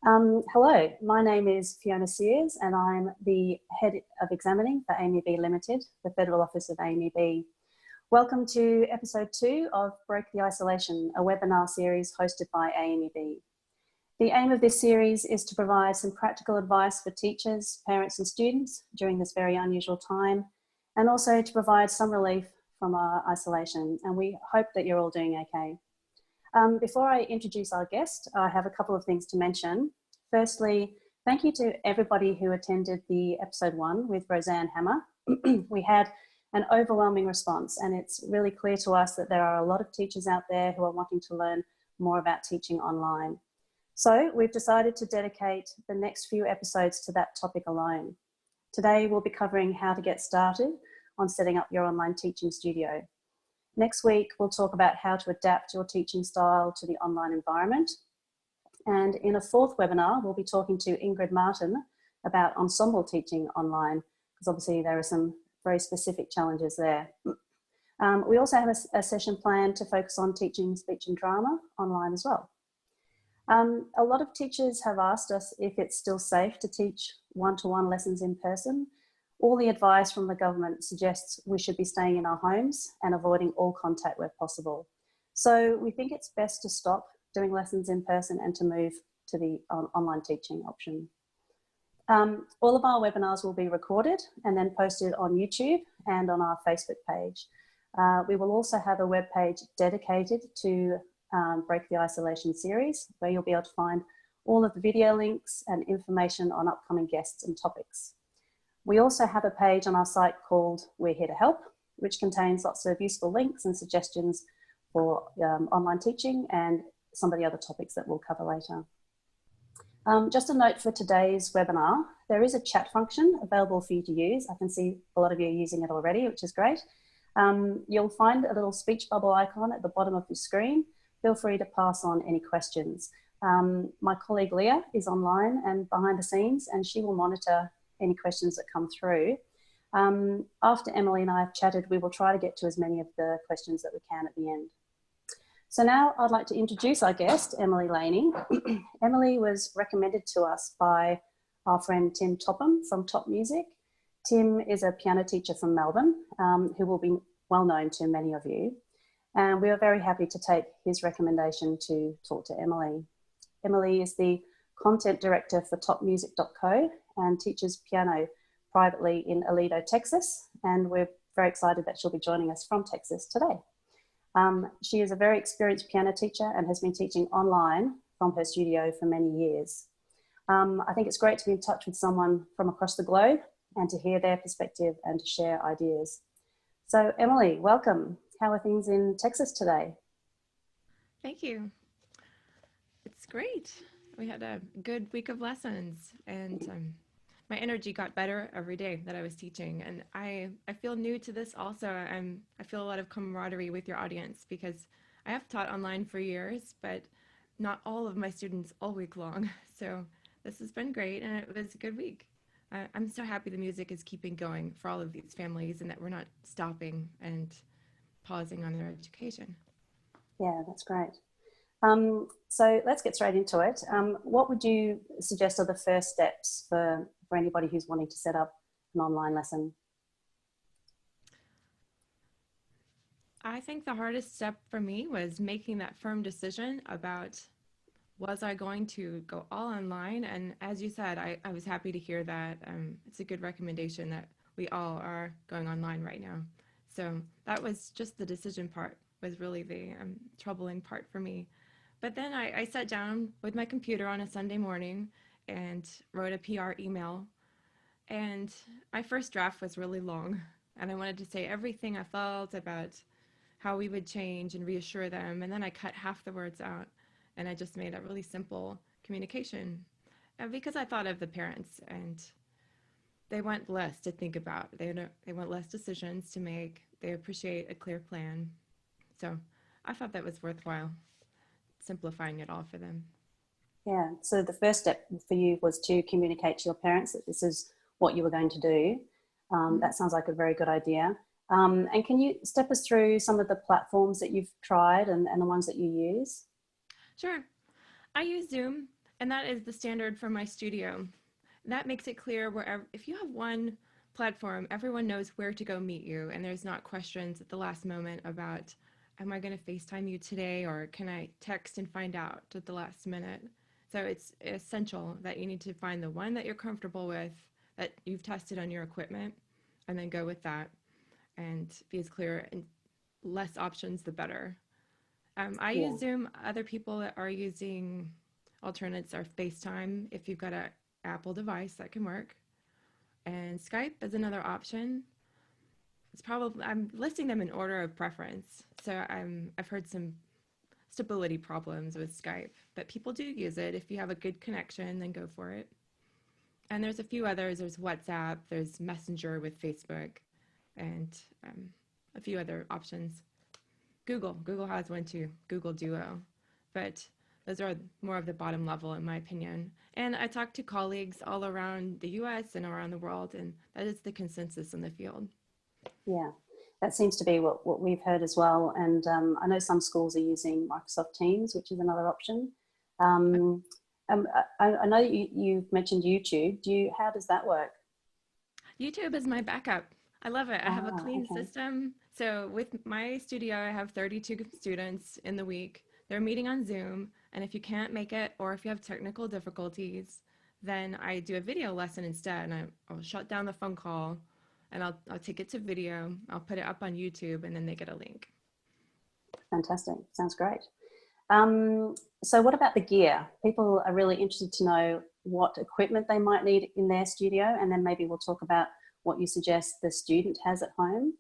Hello, my name is Fiona Seers and I'm the Head of Examining for AMEB Limited, the Federal Office of AMEB. Welcome to episode 2 of Break the Isolation, a webinar series hosted by AMEB. The aim of this series is to provide some practical advice for teachers, parents and students during this very unusual time, and also to provide some relief from our isolation, and we hope that you're all doing okay. Before I introduce our guest, I have a couple of things to mention. Firstly, thank you to everybody who attended the episode 1 with Roseanne Hammer. We had an overwhelming response, and it's really clear to us that there are a lot of teachers out there who are wanting to learn more about teaching online. So we've decided to dedicate the next few episodes to that topic alone. Today, we'll be covering how to get started on setting up your online teaching studio. Next week, we'll talk about how to adapt your teaching style to the online environment. And in a fourth webinar, we'll be talking to Ingrid Martin about ensemble teaching online, because obviously there are some very specific challenges there. We also have a session planned to focus on teaching speech and drama online as well. A lot of teachers have asked us if it's still safe to teach one-to-one lessons in person. All the advice from the government suggests we should be staying in our homes and avoiding all contact where possible. So we think it's best to stop doing lessons in person and to move to the online teaching option. All of our webinars will be recorded and then posted on YouTube and on our Facebook page. We will also have a web page dedicated to Break the Isolation series, where you'll be able to find all of the video links and information on upcoming guests and topics. We also have a page on our site called We're Here to Help, which contains lots of useful links and suggestions for online teaching and some of the other topics that we'll cover later. Just a note for today's webinar, there is a chat function available for you to use. I can see a lot of you are using it already, which is great. You'll find a little speech bubble icon at the bottom of your screen. Feel free to pass on any questions. My colleague Leah is online and behind the scenes, and she will monitor any questions that come through. After Emily and I have chatted, we will try to get to as many of the questions that we can at the end. So now I'd like to introduce our guest, Emily Laney. Emily was recommended to us by our friend Tim Topham from Top Music. Tim is a piano teacher from Melbourne, who will be well known to many of you. And we are very happy to take his recommendation to talk to Emily. Emily is the content director for topmusic.co and teaches piano privately in Aledo, Texas. And we're very excited that she'll be joining us from Texas today. She is a very experienced piano teacher and has been teaching online from her studio for many years. I think it's great to be in touch with someone from across the globe and to hear their perspective and to share ideas. So Emily, welcome. How are things in Texas today? Thank you. It's great. We had a good week of lessons, and my energy got better every day that I was teaching. And I feel new to this also. I feel a lot of camaraderie with your audience because I have taught online for years, but not all of my students all week long. So this has been great, and it was a good week. I'm so happy the music is keeping going for all of these families and that we're not stopping and pausing on their education. Yeah, that's great. So let's get straight into it. What would you suggest are the first steps for anybody who's wanting to set up an online lesson? I think the hardest step for me was making that firm decision about, was I going to go all online? And as you said, I was happy to hear that. It's a good recommendation that we all are going online right now. So that was just the decision part was really the troubling part for me. But then I sat down with my computer on a Sunday morning and wrote a PR email. And my first draft was really long. And I wanted to say everything I felt about how we would change and reassure them. And then I cut half the words out. And I just made a really simple communication. And because I thought of the parents, and they want less to think about. They want less decisions to make. They appreciate a clear plan. So I thought that was worthwhile, simplifying it all for them. Yeah, so the first step for you was to communicate to your parents that this is what you were going to do. That sounds like a very good idea. And can you step us through some of the platforms that you've tried and the ones that you use? Sure. I use Zoom And that is the standard for my studio. That makes it clear wherever, if you have one platform, everyone knows where to go meet you, and there's not questions at the last moment about, am I going to FaceTime you today, or can I text and find out at the last minute? So it's essential that you need to find the one that you're comfortable with, that you've tested on your equipment, and then go with that and be as clear, and less options, the better. I Yeah. use Zoom. Other people that are using alternates are FaceTime. If you've got an Apple device, that can work. And Skype is another option. It's probably, I'm listing them in order of preference. So I've heard some stability problems with Skype, but people do use it. If you have a good connection, then go for it. And there's a few others. There's WhatsApp, there's Messenger with Facebook, and a few other options. Google has one too, Google Duo, but those are more of the bottom level in my opinion. And I talked to colleagues all around the US and around the world, and that is the consensus in the field. Yeah, that seems to be what we've heard as well. And I know some schools are using Microsoft Teams, which is another option. Um, I know you've mentioned YouTube. How does that work? YouTube is my backup. I love it. I have a clean Okay. system. So with my studio, I have 32 students in the week. They're meeting on Zoom. And if you can't make it, or if you have technical difficulties, then I do a video lesson instead. And I'll shut down the phone call, and I'll take it to video. I'll put it up on YouTube, and then they get a link. Fantastic. Sounds great. Um, so what about the gear? People are really interested to know what equipment they might need in their studio, and then maybe we'll talk about what you suggest the student has at home.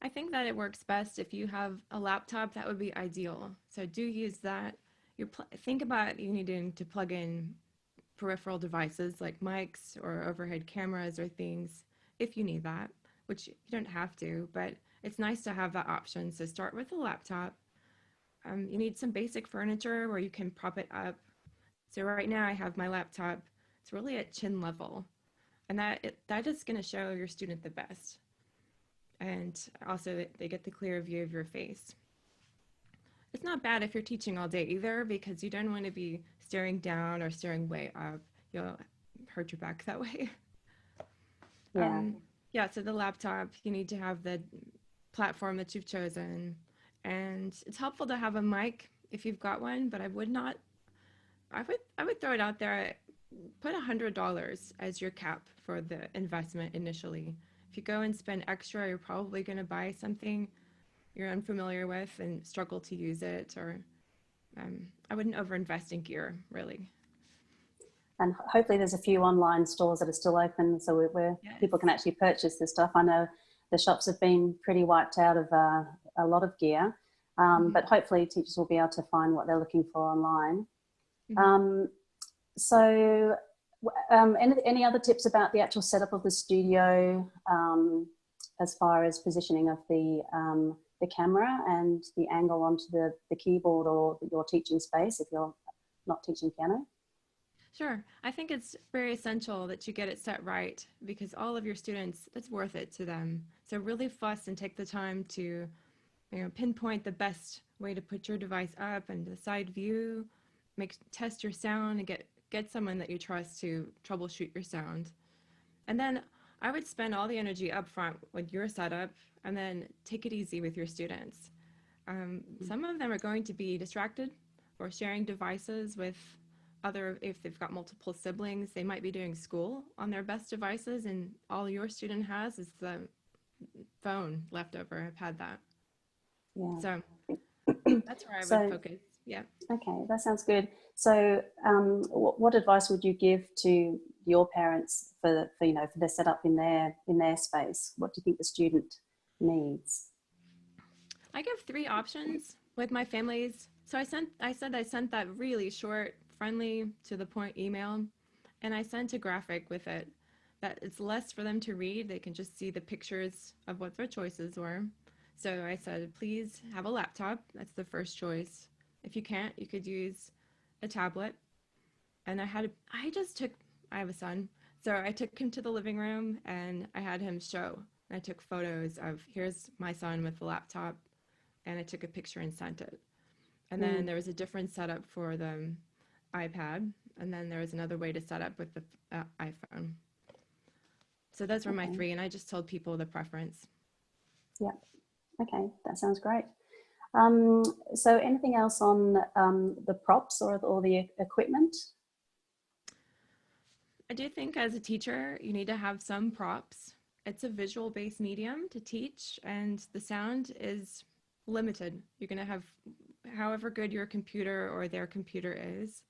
I think that it works best if you have a laptop. That would be ideal. So do use that. Think about you needing to plug in peripheral devices like mics or overhead cameras or things if you need that, which you don't have to, but it's nice to have that option. So start with a laptop. You need some basic furniture where you can prop it up. So right now I have my laptop. It's really at chin level, and that is going to show your student the best. And also they get the clear view of your face. It's not bad if you're teaching all day either, because you don't want to be staring down or staring way up. You'll hurt your back that way. Yeah. Yeah, so the laptop, you need to have the platform that you've chosen. And it's helpful to have a mic if you've got one, but I would throw it out there. Put $100 as your cap for the investment initially. If you go and spend extra, you're probably going to buy something you're unfamiliar with and struggle to use it, or I wouldn't overinvest in gear, really. And hopefully there's a few online stores that are still open, so where Yes. people can actually purchase this stuff. I know the shops have been pretty wiped out of a lot of gear, but hopefully teachers will be able to find what they're looking for online. Mm-hmm. So any other tips about the actual setup of the studio, as far as positioning of the camera and the angle onto the keyboard or your teaching space if you're not teaching piano? Sure. I think it's very essential that you get it set right, because all of your students, it's worth it to them. So really fuss and take the time to, pinpoint the best way to put your device up and the side view, test your sound, and get someone that you trust to troubleshoot your sound. And then I would spend all the energy up front with your setup, and then take it easy with your students. Some of them are going to be distracted or sharing devices with if they've got multiple siblings, they might be doing school on their best devices, and all your student has is the phone left over. I've had that. Yeah. So that's where I would So, focus. Yeah. okay, that sounds good. So, what advice would you give to your parents for their setup in their space? What do you think the student needs? I give 3 options with my families. So I said I sent that really short, friendly, to the point email, and I sent a graphic with it that it's less for them to read. They can just see the pictures of what their choices were. So I said, please have a laptop. That's the first choice. If you can't, you could use a tablet. And I have a son. So I took him to the living room, and I had him show. I took photos of, here's my son with the laptop, and I took a picture and sent it. And then there was a different setup for the iPad, and then there was another way to set up with the iPhone. So those were my three, and I just told people the preference. Yeah. Okay, that sounds great. So anything else on the props or the equipment? I do think as a teacher, you need to have some props. It's a visual-based medium to teach, and the sound is limited. You're going to have however good your computer or their computer is.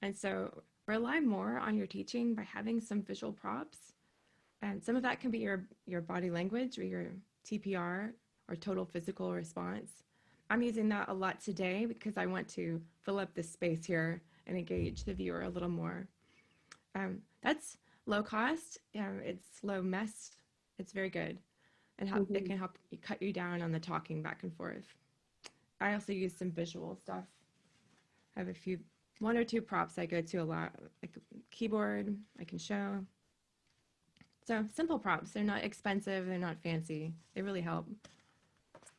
And so rely more on your teaching by having some visual props. And some of that can be your body language or your TPR or total physical response. I'm using that a lot today because I want to fill up this space here and engage the viewer a little more. That's low cost. It's low mess. It's very good. And it can help you cut you down on the talking back and forth. I also use some visual stuff. I have one or two props I go to a lot, like a keyboard I can show. So simple props. They're not expensive. They're not fancy. They really help.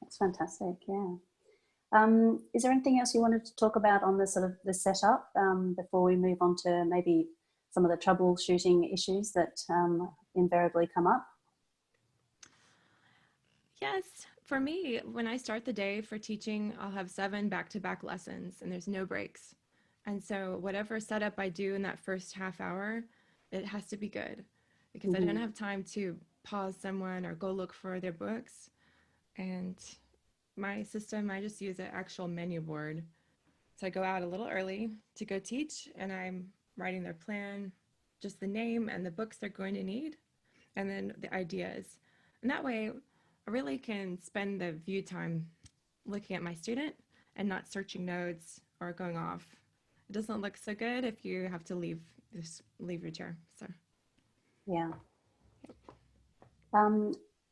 That's fantastic. Yeah. Is there anything else you wanted to talk about on the sort of the setup before we move on to maybe some of the troubleshooting issues that invariably come up? Yes. For me, when I start the day for teaching, I'll have 7 back-to-back lessons and there's no breaks. And so whatever setup I do in that first half hour, it has to be good because I don't have time to pause someone or go look for their books. And my system, I just use an actual menu board. So I go out a little early to go teach and I'm writing their plan, just the name and the books they're going to need, and then the ideas. And that way I really can spend the view time looking at my student and not searching notes or going off. It doesn't look so good if you have to leave your chair. So yeah.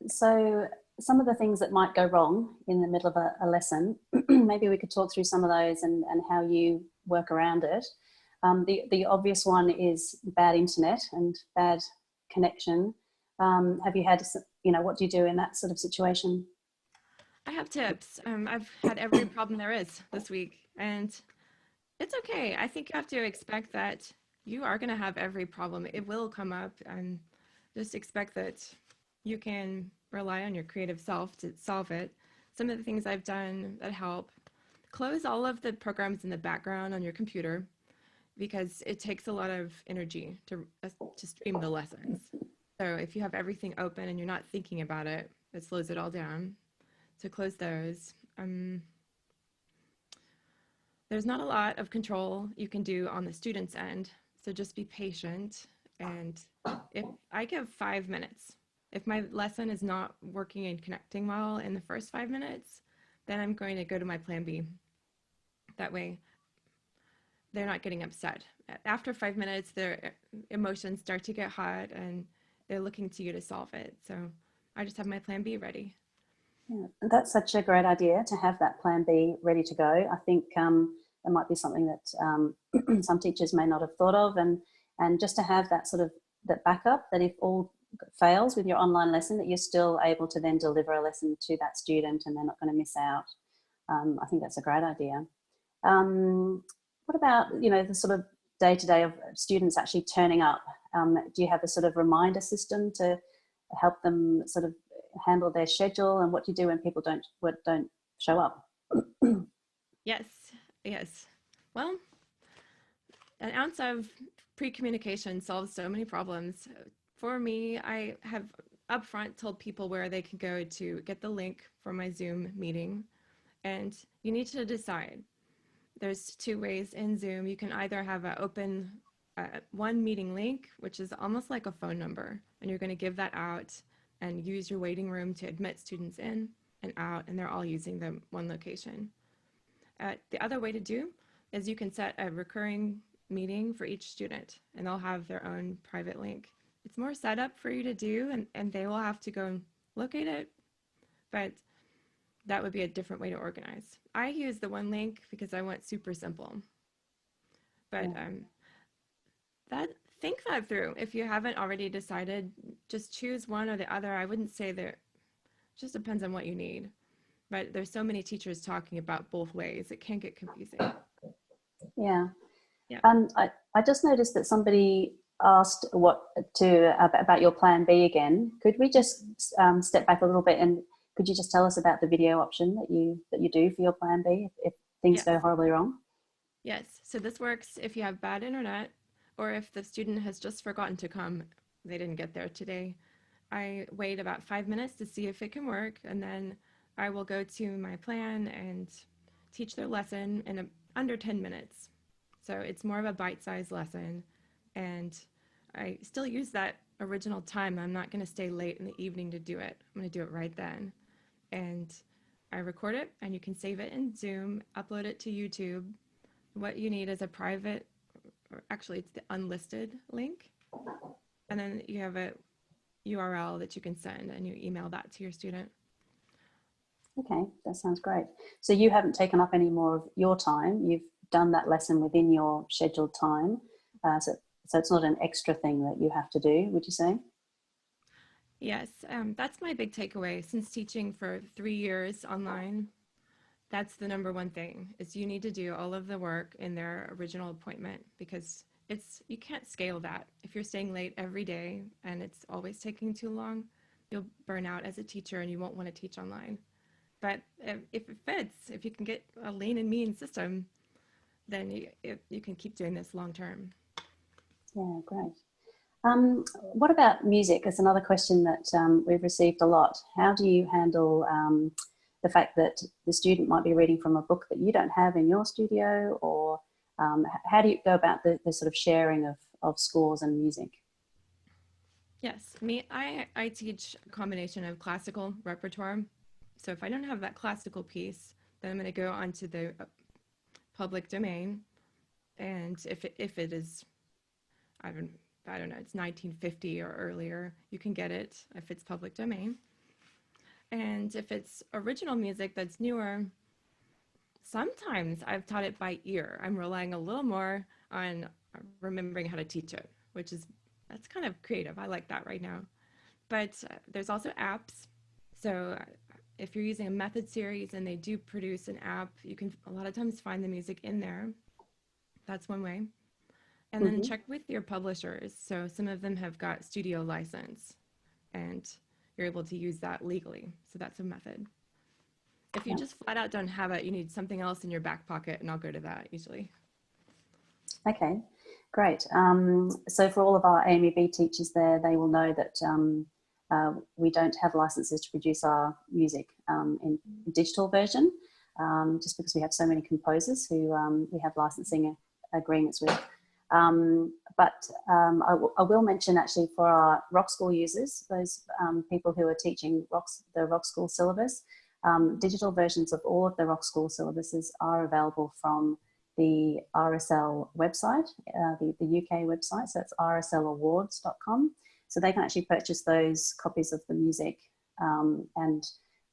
So some of the things that might go wrong in the middle of a lesson, maybe we could talk through some of those and how you work around it. The obvious one is bad internet and bad connection. Have you had, what do you do in that sort of situation? I have tips. I've had every problem there is this week, and it's okay. I think you have to expect that you are going to have every problem. It will come up, and just expect that you can rely on your creative self to solve it. Some of the things I've done that help: close all of the programs in the background on your computer because it takes a lot of energy to stream the lessons. So if you have everything open and you're not thinking about it, it slows it all down. So close those. There's not a lot of control you can do on the student's end, so just be patient. And if I give 5 minutes, if my lesson is not working and connecting well in the first 5 minutes, then I'm going to go to my plan B. That way, they're not getting upset. After 5 minutes, their emotions start to get hot and they're looking to you to solve it. So I just have my plan B ready. Yeah, that's such a great idea to have that plan B ready to go. I think it might be something that some teachers may not have thought of, and just to have that sort of that backup, that if all fails with your online lesson, that you're still able to then deliver a lesson to that student and they're not going to miss out. I think that's a great idea. What about, the sort of day-to-day of students actually turning up? Do you have a sort of reminder system to help them sort of handle their schedule, and what do you do when people don't show up? Yes. Well, an ounce of pre-communication solves so many problems. For me, I have upfront told people where they can go to get the link for my Zoom meeting, and you need to decide. There's 2 ways in Zoom. You can either have an open one meeting link, which is almost like a phone number, and you're going to give that out and use your waiting room to admit students in and out, and they're all using the one location. The other way to do is you can set a recurring meeting for each student, and they'll have their own private link. It's more setup for you to do, and they will have to go and locate it, but that would be a different way to organize. I use the one link because I want super simple. But think that through. If you haven't already decided, just choose one or the other. I wouldn't say that, it just depends on what you need. But there's so many teachers talking about both ways, it can get confusing. Yeah. Yeah. I just noticed that somebody asked about your plan B again. Could we just step back a little bit, and could you just tell us about the video option that you do for your plan B if things Yes. go horribly wrong? Yes. So this works if you have bad internet or if the student has just forgotten to come. They didn't get there today. I wait about 5 minutes to see if it can work, and then I will go to my plan and teach their lesson in under 10 minutes. So it's more of a bite-sized lesson, and I still use that original time. I'm not going to stay late in the evening to do it. I'm going to do it right then. And I record it, and you can save it in Zoom, upload it to YouTube. What you need is a private, or actually it's the unlisted link, and then you have a URL that you can send, and you email that to your student. Okay, that sounds great. So you haven't taken up any more of your time. You've done that lesson within your scheduled time. So it's not an extra thing that you have to do, would you say? Yes, that's my big takeaway. Since teaching for 3 years online, that's the number one thing is you need to do all of the work in their original appointment, because you can't scale that. If you're staying late every day and it's always taking too long, you'll burn out as a teacher and you won't want to teach online. But if it fits, if you can get a lean and mean system, then you can keep doing this long term. Yeah, great. What about music? It's another question that we've received a lot. How do you handle the fact that the student might be reading from a book that you don't have in your studio, or how do you go about the sort of sharing of scores and music? Yes, I teach a combination of classical repertoire. So if I don't have that classical piece, then I'm going to go onto the public domain, and if it is, I don't know, it's 1950 or earlier, you can get it if it's public domain. And if it's original music that's newer, sometimes I've taught it by ear. I'm relying a little more on remembering how to teach it, that's kind of creative. I like that right now. But there's also apps. So if you're using a method series and they do produce an app, you can a lot of times find the music in there. That's one way. And then check with your publishers. So some of them have got studio license, and you're able to use that legally. So that's a method. If you just flat out don't have it, you need something else in your back pocket, and I'll go to that usually. Okay, great. So for all of our AMEB teachers there, they will know that we don't have licenses to produce our music in digital version, just because we have so many composers who we have licensing agreements with. I will mention actually for our Rock School users, those people who are teaching the Rock School syllabus, digital versions of all of the Rock School syllabuses are available from the RSL website, the UK website, so it's rslawards.com. So they can actually purchase those copies of the music, and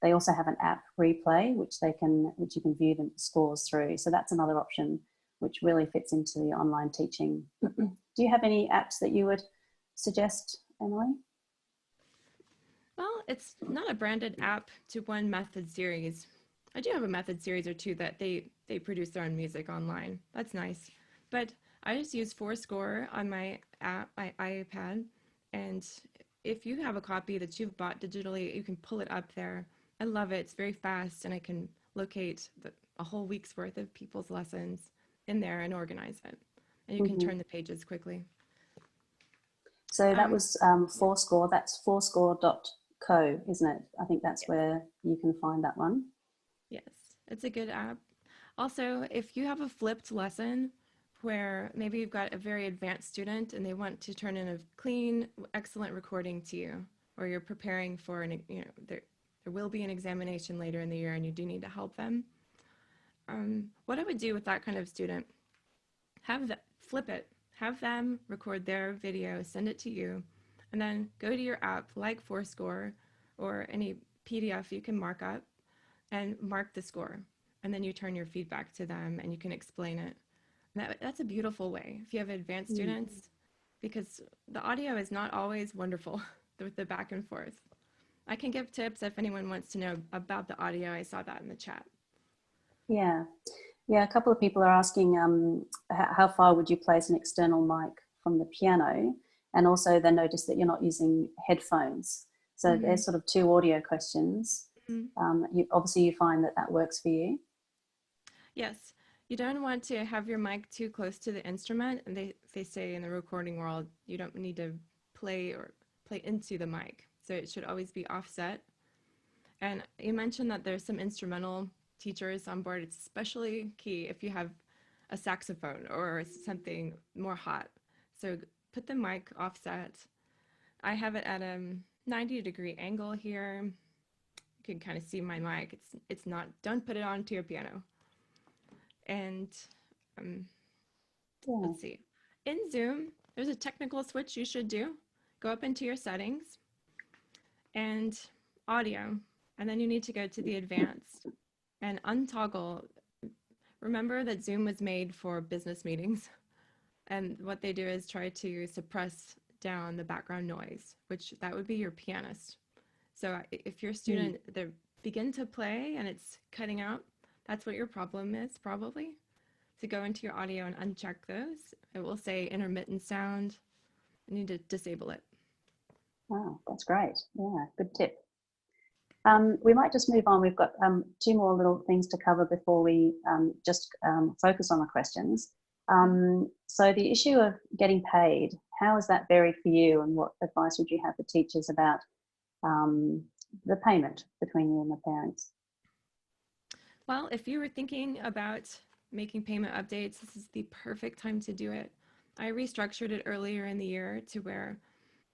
they also have an app replay which you can view the scores through. So that's another option which really fits into the online teaching. Do you have any apps that you would suggest, Emily? Well, it's not a branded app to one method series. I do have a method series or two that they produce their own music online. That's nice. But I just use Fourscore on my app, my iPad. And if you have a copy that you've bought digitally, you can pull it up there. I love it. It's very fast, and I can locate a whole week's worth of people's lessons in there and organize it. And you can turn the pages quickly. So that was Fourscore. That's fourscore.co, isn't it? I think that's where you can find that one. Yes, it's a good app. Also, if you have a flipped lesson where maybe you've got a very advanced student and they want to turn in a clean, excellent recording to you, or you're preparing for there will be an examination later in the year and you do need to help them. What I would do with that kind of student, flip it, have them record their video, send it to you, and then go to your app like Fourscore or any PDF you can mark up and mark the score. And then you turn your feedback to them and you can explain it. That's a beautiful way if you have advanced students, because the audio is not always wonderful with the back and forth. I can give tips if anyone wants to know about the audio. I saw that in the chat. Yeah. Yeah, a couple of people are asking how far would you place an external mic from the piano? And also they notice that you're not using headphones. So Mm-hmm. there's sort of two audio questions. Obviously you find that that works for you. Yes, you don't want to have your mic too close to the instrument, and they say in the recording world you don't need to play into the mic, so it should always be offset. And you mentioned that there's some instrumental teachers on board. It's especially key if you have a saxophone or something more hot. So put the mic offset. I have it at a 90-degree angle here. You can kind of see my mic. It's not. Don't put it onto your piano. And um, Yeah. let's see. In Zoom, there's a technical switch you should do. Go up into your settings and audio, and then you need to go to the advanced and untoggle. Remember that Zoom was made for business meetings, and what they do is try to suppress down the background noise, which that would be your pianist. So if your student they begin to play and it's cutting out, that's what your problem is probably. To go into your audio and uncheck those. It will say intermittent sound. You need to disable it. Wow, that's great. Yeah, good tip. We might just move on. We've got two more little things to cover before we just focus on the questions. So the issue of getting paid, how is that varied for you, and what advice would you have for teachers about the payment between you and the parents? Well, if you were thinking about making payment updates, this is the perfect time to do it. I restructured it earlier in the year to where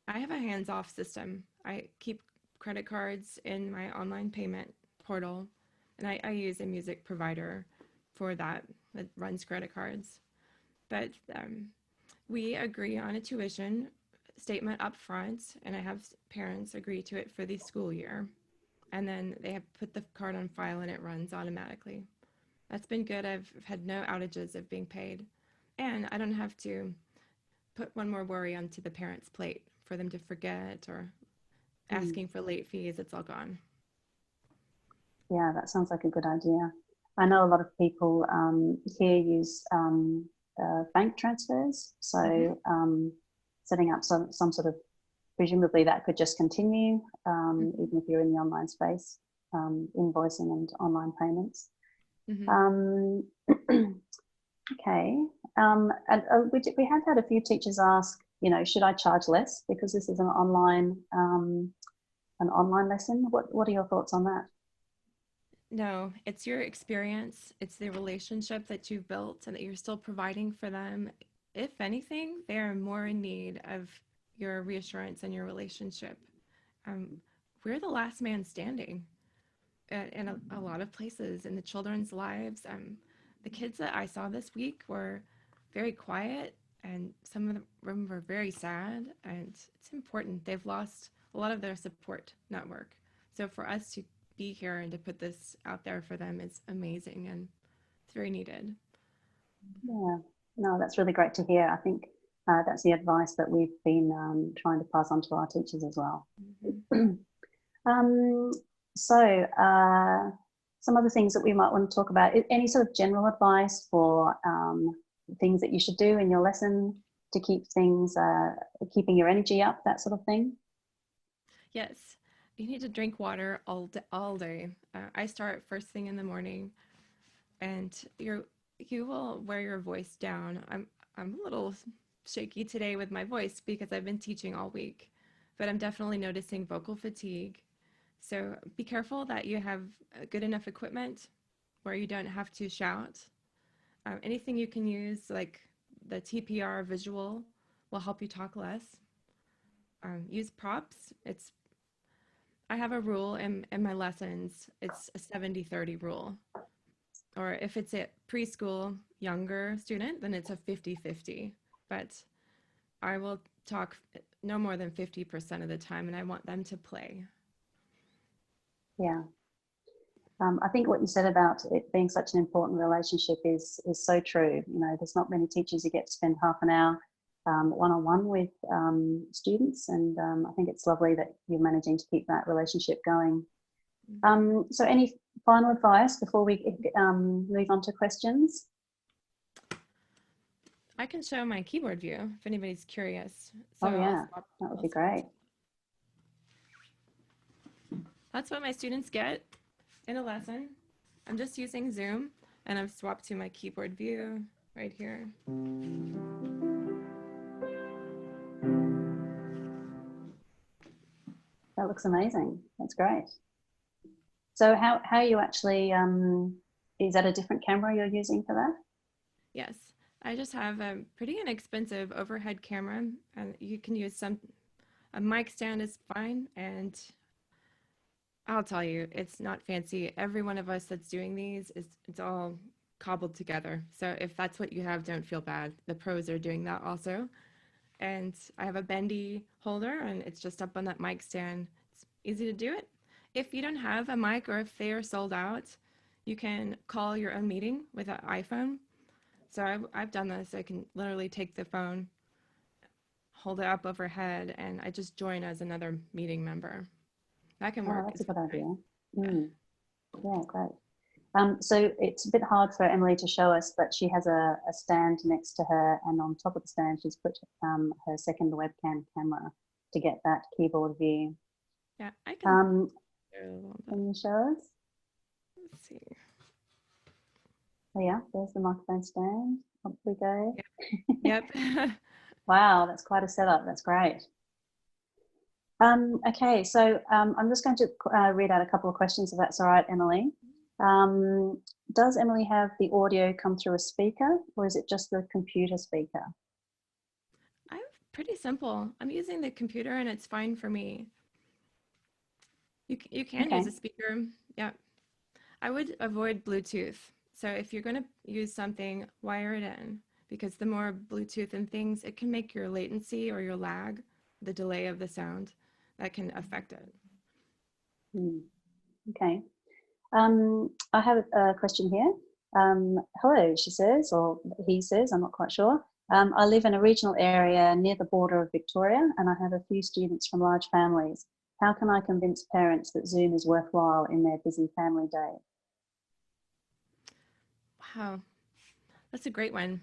I have a hands-off system. I keep credit cards in my online payment portal, and I use a music provider for that runs credit cards. But we agree on a tuition statement up front, and I have parents agree to it for the school year. And then they have put the card on file and it runs automatically. That's been good. I've had no outages of being paid. And I don't have to put one more worry onto the parents' plate for them to forget or asking for late fees. It's all gone. Yeah, that sounds like a good idea. I know a lot of people here use bank transfers. So setting up some sort of, presumably that could just continue even if you're in the online space, invoicing and online payments. Okay. And we have had a few teachers ask, you know, should I charge less because this is an online lesson? What are your thoughts on that? No, it's your experience. It's the relationship that you've built and that you're still providing for them. If anything, they are more in need of your reassurance and your relationship. We're the last man standing in a lot of places in the children's lives. The kids that I saw this week were very quiet, and some of them were very sad, and it's important. They've lost a lot of their support network. So for us to be here and to put this out there for them is amazing, and it's very needed. Yeah, no, that's really great to hear. I think that's the advice that we've been trying to pass on to our teachers as well. So some other things that we might want to talk about, any sort of general advice for things that you should do in your lesson to keep things, keeping your energy up, that sort of thing? Yes, you need to drink water all day. I start first thing in the morning, and you will wear your voice down. I'm a little shaky today with my voice because I've been teaching all week, but I'm definitely noticing vocal fatigue. So be careful that you have good enough equipment where you don't have to shout. Anything you can use, like the TPR visual, will help you talk less. Use props. I have a rule in my lessons. It's a 70-30 rule. Or if it's a preschool younger student, then it's a 50-50. But I will talk no more than 50% of the time, and I want them to play. Yeah. I think what you said about it being such an important relationship is so true. You know, there's not many teachers who get to spend half an hour one-on-one with students, and I think it's lovely that you're managing to keep that relationship going. So any final advice before we move on to questions? I can show my keyboard view if anybody's curious. So Oh yeah, that would be great. That's what my students get in a lesson. I'm just using Zoom, and I've swapped to my keyboard view right here. That looks amazing. That's great. So how you actually, is that a different camera you're using for that? Yes, I just have a pretty inexpensive overhead camera, and you can use a mic stand is fine, and I'll tell you, it's not fancy. Every one of us that's doing these it's all cobbled together. So if that's what you have, don't feel bad. The pros are doing that also. And I have a bendy holder, and it's just up on that mic stand. It's easy to do it. If you don't have a mic, or if they are sold out, you can call your own meeting with an iPhone. So I've done this. I can literally take the phone, hold it up overhead, and I just join as another meeting member. That can work. Oh, that's a good idea. Nice. Yeah, great. So it's a bit hard for Emily to show us, but she has a stand next to her, and on top of the stand she's put her second webcam camera to get that keyboard view. Yeah, I can. Can you show us? Let's see. Oh yeah, there's the microphone stand. Up we go. Yep. Wow, that's quite a setup. That's great. Okay, so I'm just going to read out a couple of questions, if that's all right, Emily. Does Emily have the audio come through a speaker, or is it just the computer speaker? I'm pretty simple. I'm using the computer, and it's fine for me. You can use a speaker. Yeah. I would avoid Bluetooth. So if you're going to use something, wire it in, because the more Bluetooth and things, it can make your latency or your lag, the delay of the sound, that can affect it. Okay. I have a question here. Hello, she says, or he says, I'm not quite sure. I live in a regional area near the border of Victoria, and I have a few students from large families. How can I convince parents that Zoom is worthwhile in their busy family day? Wow, that's a great one.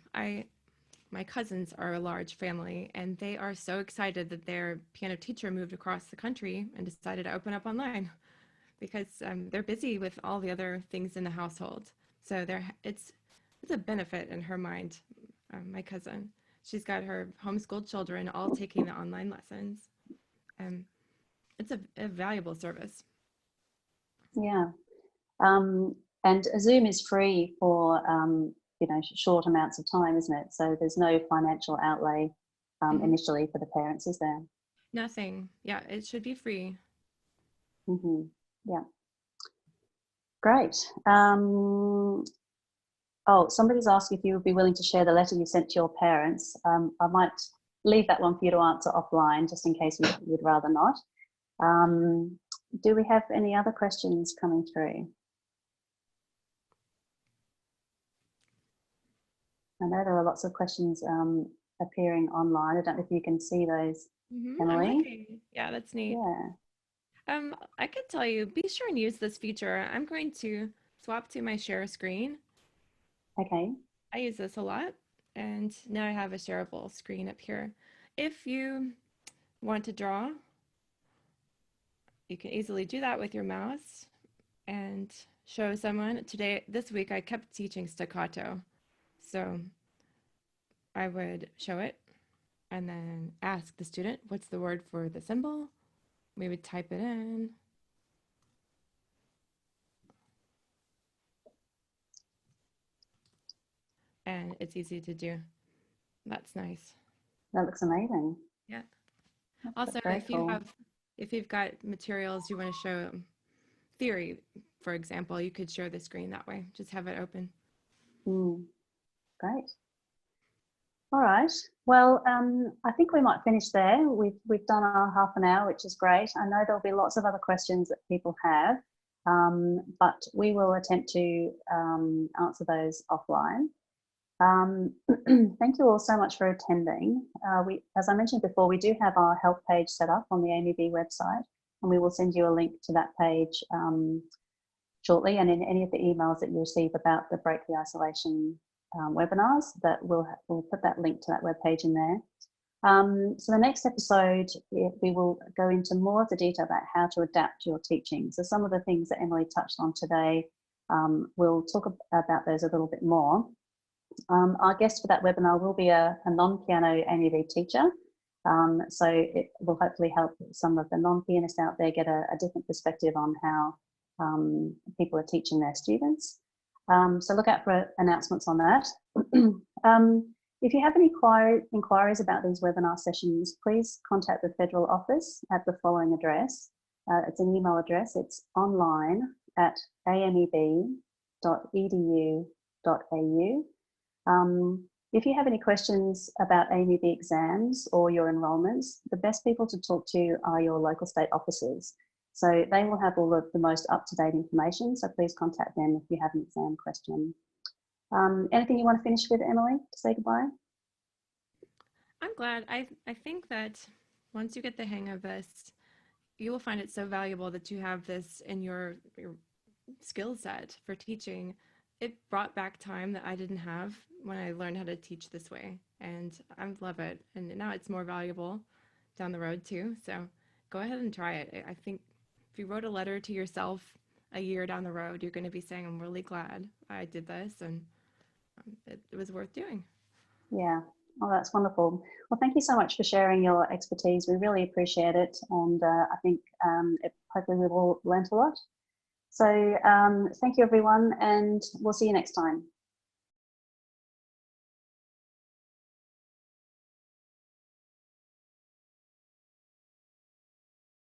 My cousins are a large family, and they are so excited that their piano teacher moved across the country and decided to open up online, because they're busy with all the other things in the household. So it's a benefit in her mind. My cousin, she's got her homeschooled children all taking the online lessons. It's a valuable service. Yeah. And Zoom is free for, short amounts of time, isn't it? So there's no financial outlay initially for the parents, is there? Nothing. Yeah, it should be free. Yeah. Great. Somebody's asked if you would be willing to share the letter you sent to your parents. I might leave that one for you to answer offline, just in case you would rather not. Do we have any other questions coming through? I know there are lots of questions appearing online. I don't know if you can see those, Emily. Yeah, that's neat. Yeah. I could tell you, be sure and use this feature. I'm going to swap to my share screen. Okay. I use this a lot, and now I have a shareable screen up here. If you want to draw, you can easily do that with your mouse and show someone. This week, I kept teaching staccato. So I would show it and then ask the student, what's the word for the symbol? We would type it in. And it's easy to do. That's nice. That looks amazing. Yeah. Also, if you've got materials you want to show theory, for example, you could share the screen that way. Just have it open. Great. All right. Well, I think we might finish there. We've done our half an hour, which is great. I know there'll be lots of other questions that people have, but we will attempt to answer those offline. Thank you all so much for attending. As I mentioned before, we do have our help page set up on the AMEB website, and we will send you a link to that page shortly, and in any of the emails that you receive about the Break the Isolation webinars, that we'll put that link to that webpage in there. So the next episode, we will go into more of the detail about how to adapt your teaching. So some of the things that Emily touched on today, we'll talk about those a little bit more. Our guest for that webinar will be a non-piano AMEB teacher. So it will hopefully help some of the non-pianists out there get a different perspective on how people are teaching their students. So look out for announcements on that. If you have any inquiries about these webinar sessions, please contact the Federal Office at the following address. It's an email address. It's online@ameb.edu.au. If you have any questions about AMEB exams or your enrolments, the best people to talk to are your local state officers. So they will have all of the most up-to-date information, so please contact them if you have an exam question. Anything you want to finish with, Emily, to say goodbye? I'm glad. I think that once you get the hang of this, you will find it so valuable that you have this in your skill set for teaching. It brought back time that I didn't have when I learned how to teach this way, and I love it. And now it's more valuable down the road too. So go ahead and try it. I think if you wrote a letter to yourself a year down the road, you're going to be saying, I'm really glad I did this, and it was worth doing. Yeah. Oh, that's wonderful. Well, thank you so much for sharing your expertise. We really appreciate it. And I think hopefully we've all learnt a lot. So thank you, everyone, and we'll see you next time.